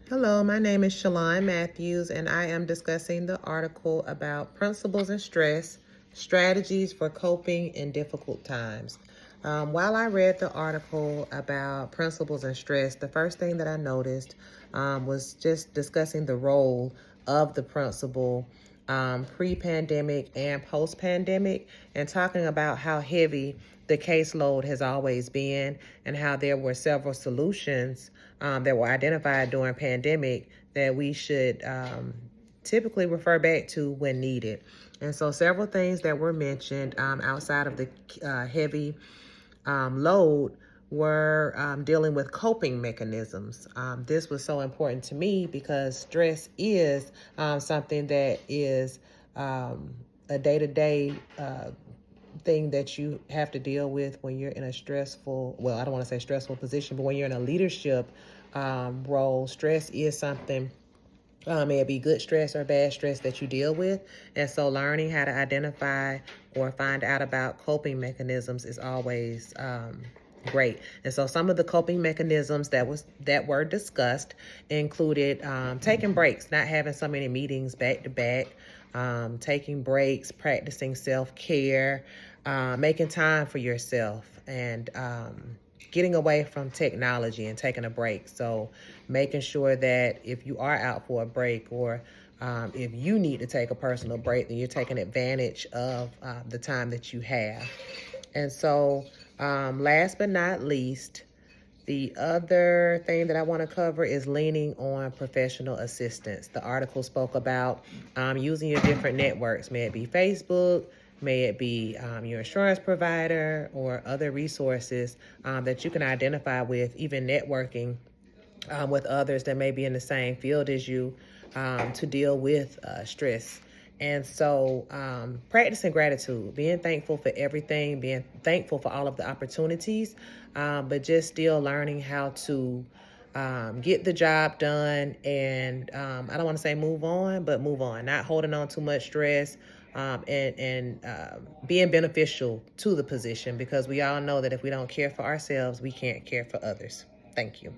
Hello, my name is Shalon Matthews, and I am discussing the article about principles and stress, strategies for coping in difficult times. While I read the article about principles and stress, the first thing that I noticed was just discussing the role of the principle pre-pandemic and post-pandemic, and talking about how heavy the caseload has always been and how there were several solutions that were identified during pandemic that we should typically refer back to when needed. And so several things that were mentioned outside of the heavy load were dealing with coping mechanisms. This was so important to me because stress is something that is a day-to-day thing that you have to deal with when you're in a stressful, well, I don't want to say stressful position, but when you're in a leadership role, stress is something. It be good stress or bad stress that you deal with. And so learning how to identify or find out about coping mechanisms is always great. And so some of the coping mechanisms that were discussed included taking breaks, not having so many meetings back to back, taking breaks, practicing self-care, making time for yourself, and getting away from technology and taking a break. So making sure that if you are out for a break, or if you need to take a personal break, then you're taking advantage of the time that you have. And so last but not least, the other thing that I want to cover is leaning on professional assistance. The article spoke about using your different networks, may it be Facebook, may it be your insurance provider, or other resources that you can identify with, even networking with others that may be in the same field as you to deal with stress. And so practicing gratitude, being thankful for everything, being thankful for all of the opportunities, but just still learning how to get the job done. And I don't want to say move on, but move on, not holding on too much stress, and being beneficial to the position, because we all know that if we don't care for ourselves, we can't care for others. Thank you.